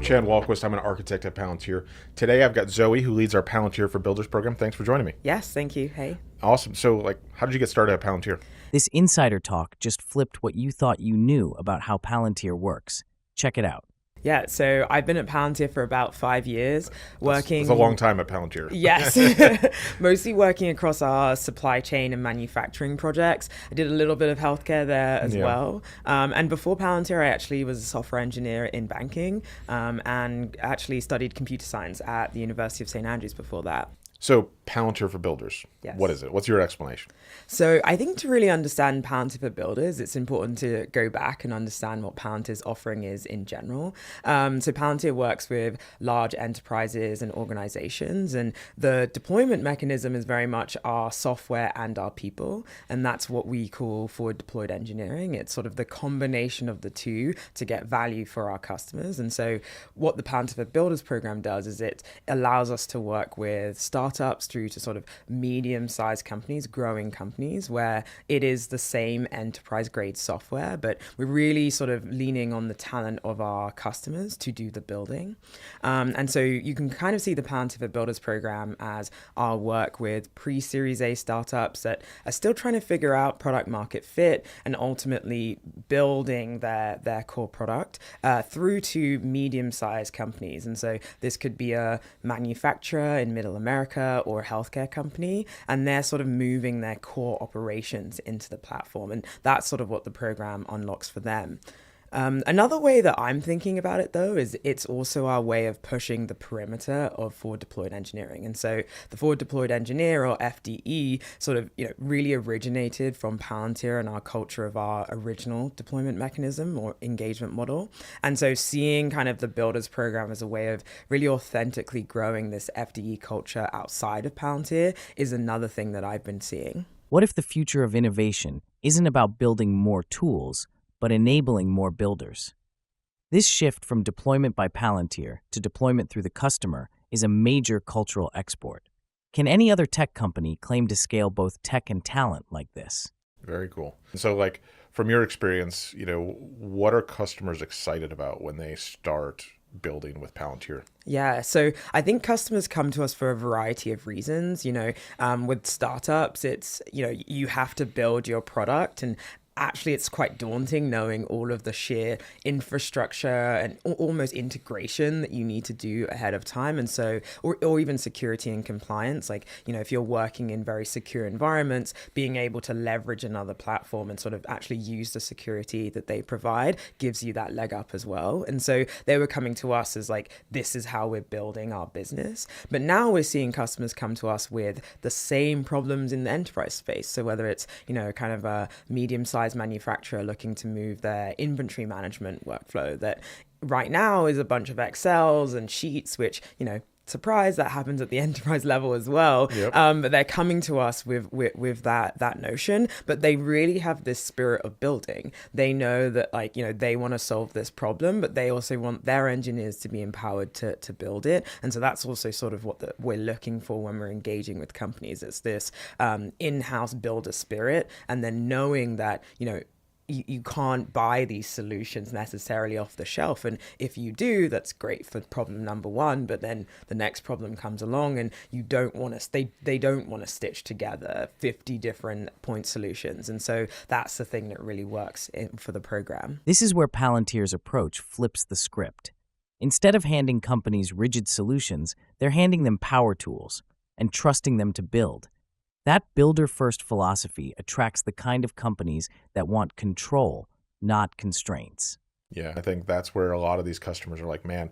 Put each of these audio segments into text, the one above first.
I'm Chan Walquist. I'm an architect at Palantir. Today I've got Zoe, who leads our Palantir for Builders program. Thanks for joining me. Yes, thank you. Hey. Awesome. So, how did you get started at Palantir? This insider talk just flipped what you thought you knew about how Palantir works. Check it out. Yeah, so I've been at Palantir for about 5 years, working... It's a long time at Palantir. Yes, mostly working across our supply chain and manufacturing projects. I did a little bit of healthcare there as well. And before Palantir, I actually was a software engineer in banking and actually studied computer science at the University of St. Andrews before that. So, Palantir for Builders. Yes. What is it? What's your explanation? So I think to really understand Palantir for Builders, it's important to go back and understand what Palantir's offering is in general. So Palantir works with large enterprises and organizations, and the deployment mechanism is very much our software and our people. And that's what we call forward deployed engineering. It's sort of the combination of the two to get value for our customers. And so what the Palantir for Builders program does is it allows us to work with startups through to sort of medium-sized companies, growing companies, where it is the same enterprise-grade software, but we're really sort of leaning on the talent of our customers to do the building. And so you can kind of see the Palantir for Builders program as our work with pre-Series A startups that are still trying to figure out product market fit and ultimately building their core product through to medium-sized companies. And so this could be a manufacturer in Middle America or a healthcare company, and they're sort of moving their core operations into the platform. And that's sort of what the program unlocks for them. Another way that I'm thinking about it, though, is it's also our way of pushing the perimeter of forward deployed engineering. And so the forward deployed engineer, or FDE, sort of really originated from Palantir and our culture of our original deployment mechanism or engagement model. And so seeing kind of the Builders program as a way of really authentically growing this FDE culture outside of Palantir is another thing that I've been seeing. What if the future of innovation isn't about building more tools, but enabling more builders? This shift from deployment by Palantir to deployment through the customer is a major cultural export. Can any other tech company claim to scale both tech and talent like this? Very cool. So, from your experience, what are customers excited about when they start building with Palantir? Yeah, so I think customers come to us for a variety of reasons. With startups, it's, you have to build your product, and actually it's quite daunting knowing all of the sheer infrastructure and almost integration that you need to do ahead of time. And so, or even security and compliance, if you're working in very secure environments, being able to leverage another platform and sort of actually use the security that they provide gives you that leg up as well. And so they were coming to us as this is how we're building our business. But now we're seeing customers come to us with the same problems in the enterprise space. So whether it's, kind of a medium-sized manufacturer looking to move their inventory management workflow that right now is a bunch of Excels and sheets, which, surprise, that happens at the enterprise level as well. Yep. But they're coming to us with that notion, but they really have this spirit of building. They know that they want to solve this problem, but they also want their engineers to be empowered to build it. And so that's also sort of what we're looking for when we're engaging with companies. It's this in-house builder spirit, and then knowing that, you can't buy these solutions necessarily off the shelf. And if you do, that's great for problem number one, but then the next problem comes along and you don't want to, they don't want to stitch together 50 different point solutions. And so that's the thing that really works for the program. This is where Palantir's approach flips the script. Instead of handing companies rigid solutions, they're handing them power tools and trusting them to build. That builder-first philosophy attracts the kind of companies that want control, not constraints. Yeah, I think that's where a lot of these customers are like, man,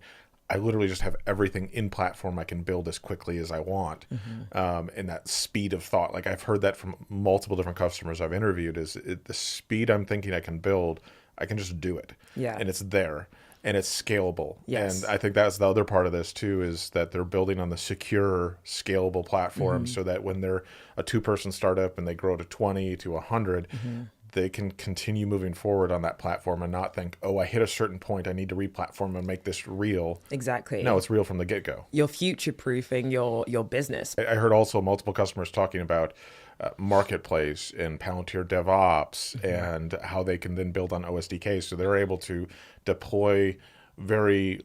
I literally just have everything in platform. I can build as quickly as I want. And that speed of thought, I've heard that from multiple different customers I've interviewed, the speed I'm thinking I can build, I can just do it. Yeah. And it's there. And it's scalable. Yes. And I think that's the other part of this too, is that they're building on the secure, scalable platform so that when they're a 2-person startup and they grow to 20 to 100, they can continue moving forward on that platform and not think, oh, I hit a certain point, I need to re-platform and make this real. Exactly. No, it's real from the get-go. You're future-proofing your business. I heard also multiple customers talking about Marketplace and Palantir DevOps and how they can then build on OSDK. So they're able to deploy very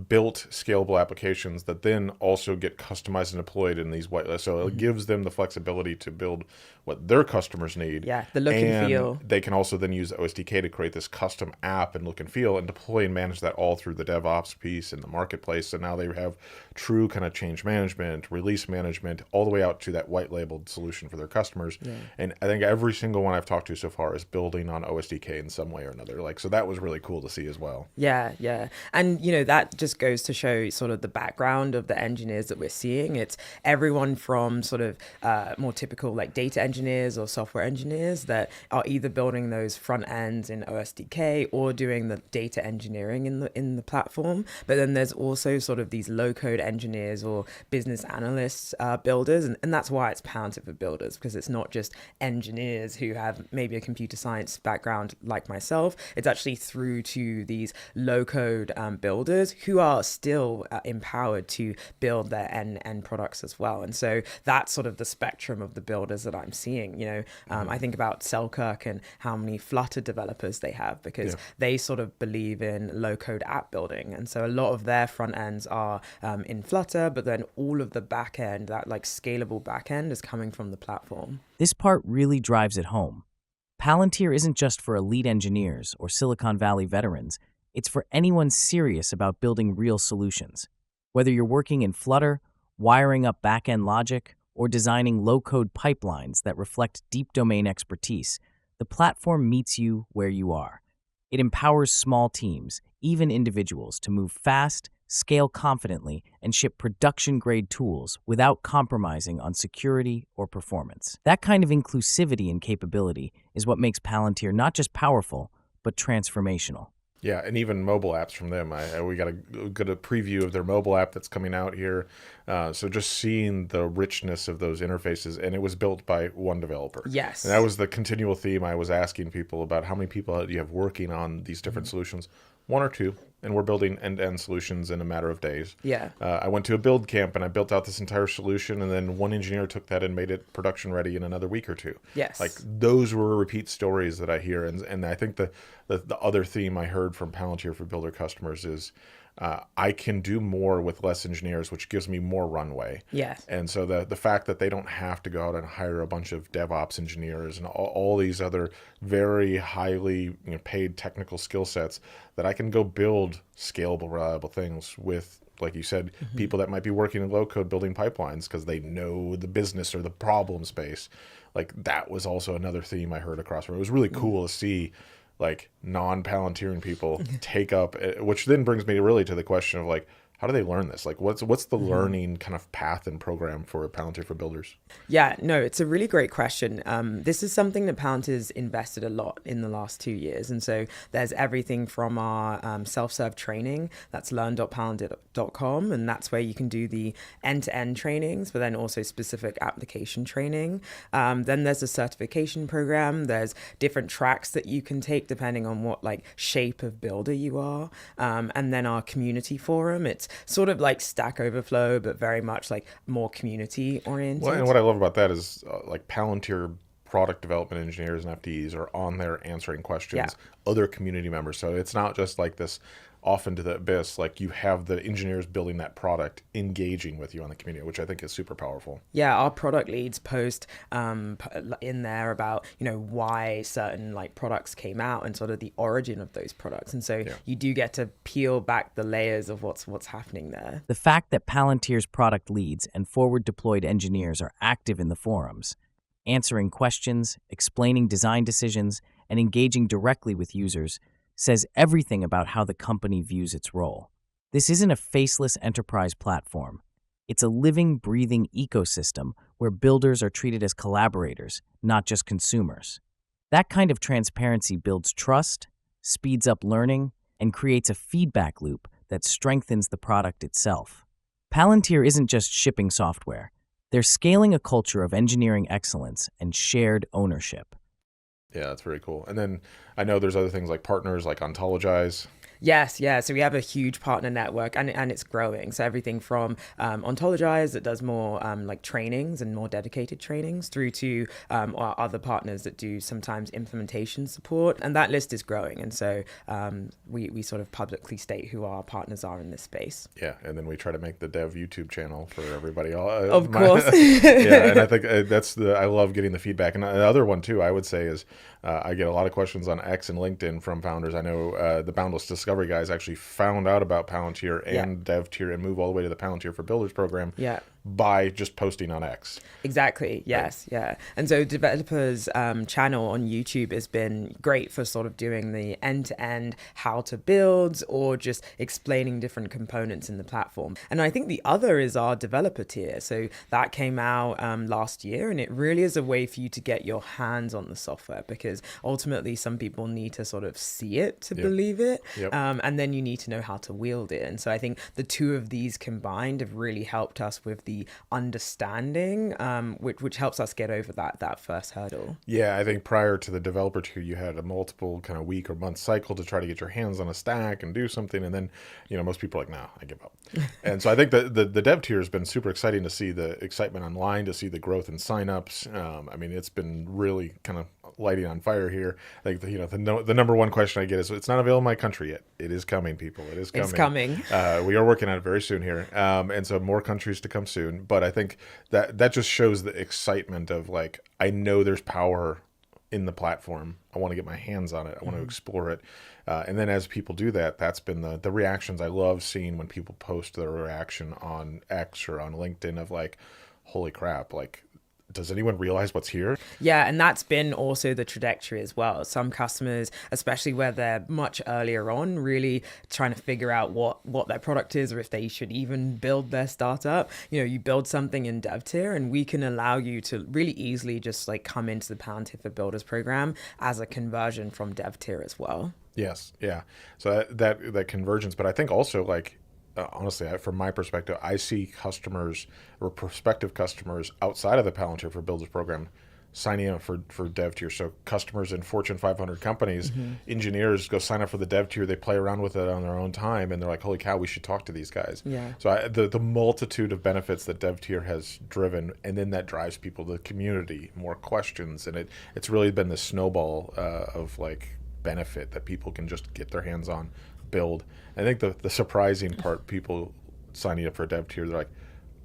built scalable applications that then also get customized and deployed in these white lists. So it gives them the flexibility to build what their customers need. Yeah, the look and feel. They can also then use the OSDK to create this custom app and look and feel and deploy and manage that all through the DevOps piece and the marketplace. So now they have true kind of change management, release management, all the way out to that white labeled solution for their customers. Yeah. And I think every single one I've talked to so far is building on OSDK in some way or another. Like, so that was really cool to see as well. Yeah, yeah. And, you know, that just goes to show sort of the background of the engineers that we're seeing. It's everyone from sort of more typical like data engineers or software engineers that are either building those front ends in OSDK or doing the data engineering in the platform. But then there's also sort of these low code engineers or business analysts, builders. And that's why it's Palantir for Builders, because it's not just engineers who have maybe a computer science background like myself. It's actually through to these low code builders who are still empowered to build their end products as well. And so that's sort of the spectrum of the builders that I'm seeing. You know, I think about Selkirk and how many Flutter developers they have, because they sort of believe in low code app building. And so a lot of their front ends are in Flutter, but then all of the back end, that like scalable back end, is coming from the platform. This part really drives it home. Palantir isn't just for elite engineers or Silicon Valley veterans. It's for anyone serious about building real solutions. Whether you're working in Flutter, wiring up back-end logic, or designing low-code pipelines that reflect deep domain expertise, the platform meets you where you are. It empowers small teams, even individuals, to move fast, scale confidently, and ship production-grade tools without compromising on security or performance. That kind of inclusivity and capability is what makes Palantir not just powerful, but transformational. Yeah, and even mobile apps from them. We got a preview of their mobile app that's coming out here. So just seeing the richness of those interfaces, and it was built by one developer. Yes. And that was the continual theme I was asking people about. How many people do you have working on these different solutions? One or two, and we're building end-to-end solutions in a matter of days. Yeah. I went to a build camp and I built out this entire solution, and then one engineer took that and made it production ready in another week or two. Yes. Like those were repeat stories that I hear, and I think the other theme I heard from Palantir for Builder customers is I can do more with less engineers, which gives me more runway. Yes. And so the fact that they don't have to go out and hire a bunch of DevOps engineers and all these other very highly paid technical skill sets, that I can go build scalable, reliable things with, like you said, people that might be working in low code building pipelines because they know the business or the problem space. Like that was also another theme I heard across. It was really cool to see like non-Palantiring people take up, which then brings me really to the question of like, how do they learn this? Like, what's the learning kind of path and program for Palantir for Builders? Yeah, no, it's a really great question. This is something that Palantir's invested a lot in the last 2 years. And so there's everything from our self-serve training, that's learn.palantir.com, and that's where you can do the end-to-end trainings, but then also specific application training. Then there's a certification program. There's different tracks that you can take depending on what like shape of builder you are. And then our community forum, it's sort of like Stack Overflow, but very much like more community oriented. Well, and what I love about that is like Palantir product development engineers and FDEs are on there answering questions, other community members. So it's not just like this off into the abyss. Like you have the engineers building that product engaging with you on the community, which I think is super powerful. Yeah, our product leads post in there about, why certain like products came out and sort of the origin of those products. And so you do get to peel back the layers of what's happening there. The fact that Palantir's product leads and forward deployed engineers are active in the forums, answering questions, explaining design decisions, and engaging directly with users says everything about how the company views its role. This isn't a faceless enterprise platform. It's a living, breathing ecosystem where builders are treated as collaborators, not just consumers. That kind of transparency builds trust, speeds up learning, and creates a feedback loop that strengthens the product itself. Palantir isn't just shipping software. They're scaling a culture of engineering excellence and shared ownership. Yeah, that's very cool. And then I know there's other things like partners like Ontologize. Yes, yeah. So we have a huge partner network, and it's growing. So everything from Ontologize that does more like trainings and more dedicated trainings, through to our other partners that do sometimes implementation support, and that list is growing. And so we sort of publicly state who our partners are in this space. Yeah, and then we try to make the dev YouTube channel for everybody. Of course. Yeah, and I think I love getting the feedback. And the other one too, I would say, is I get a lot of questions on X and LinkedIn from founders. I know the Boundless Discovery guys actually found out about Palantir and DevTier and move all the way to the Palantir for Builders program by just posting on X. Exactly. Yes. Right. Yeah. And so developers channel on YouTube has been great for sort of doing the end-to-end how to builds, or just explaining different components in the platform. And I think the other is our developer tier. So that came out last year, and it really is a way for you to get your hands on the software, because ultimately some people need to sort of see it to believe it. And then you need to know how to wield it. And so I think the two of these combined have really helped us with the understanding, which helps us get over that first hurdle. Yeah, I think prior to the developer tier, you had a multiple kind of week or month cycle to try to get your hands on a stack and do something. And then, most people are like, no, I give up. And so I think the dev tier has been super exciting to see the excitement online, to see the growth in signups. I mean, it's been really kind of lighting on fire here. I think the number one question I get is, it's not available in my country yet. It is coming, people. It is coming. It's coming. We are working on it very soon here. And so more countries to come soon. But I think that just shows the excitement of, like, I know there's power in the platform. I want to get my hands on it. I want to explore it. And then as people do that, that's been the reactions. I love seeing when people post their reaction on X or on LinkedIn of, like, holy crap, like, does anyone realize what's here? Yeah, and that's been also the trajectory as well. Some customers, especially where they're much earlier on, really trying to figure out what their product is, or if they should even build their startup. You build something in DevTier, and we can allow you to really easily just like come into the Palantir for Builders program as a conversion from DevTier as well. Yes, yeah. So that convergence, but I think also, like, honestly, from my perspective, I see customers or prospective customers outside of the Palantir for Builders program signing up for DevTier. So customers in Fortune 500 companies, engineers go sign up for the DevTier. They play around with it on their own time, and they're like, holy cow, we should talk to these guys. Yeah. So the multitude of benefits that DevTier has driven, and then that drives people to the community, more questions, and it's really been the snowball of, like, benefit that people can just get their hands on, build. I think the surprising part, people signing up for DevTier, they're like,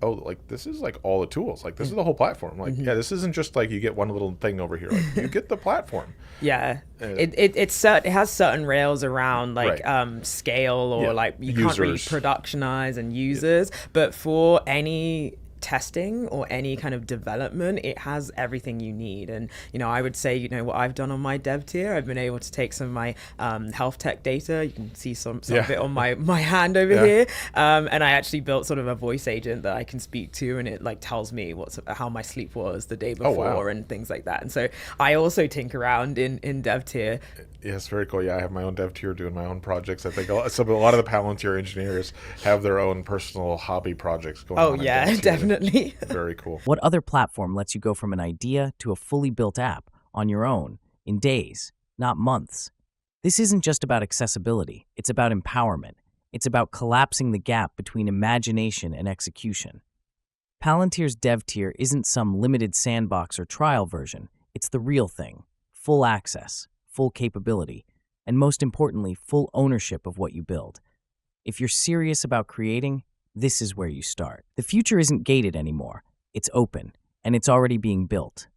oh, like, this is like all the tools. Like, this is the whole platform. Like, yeah, this isn't just like you get one little thing over here. Like, you get the platform. Yeah, it has certain rails around, like, scale, or like you can't really productionize and users, but for any testing or any kind of development, it has everything you need. And I would say, what I've done on my dev tier, I've been able to take some of my health tech data. You can see some of it on my hand over here, and I actually built sort of a voice agent that I can speak to, and it like tells me how my sleep was the day before, and things like that. And so I also tinker around in dev tier. Yes, very cool. Yeah, I have my own dev tier doing my own projects. I think a lot of the Palantir engineers have their own personal hobby projects going on. Oh yeah, definitely. Very cool. What other platform lets you go from an idea to a fully built app on your own in days, not months? This isn't just about accessibility. It's about empowerment. It's about collapsing the gap between imagination and execution. Palantir's dev tier isn't some limited sandbox or trial version. It's the real thing. Full access, full capability, and most importantly, full ownership of what you build. If you're serious about creating, this is where you start. The future isn't gated anymore. It's open, and it's already being built.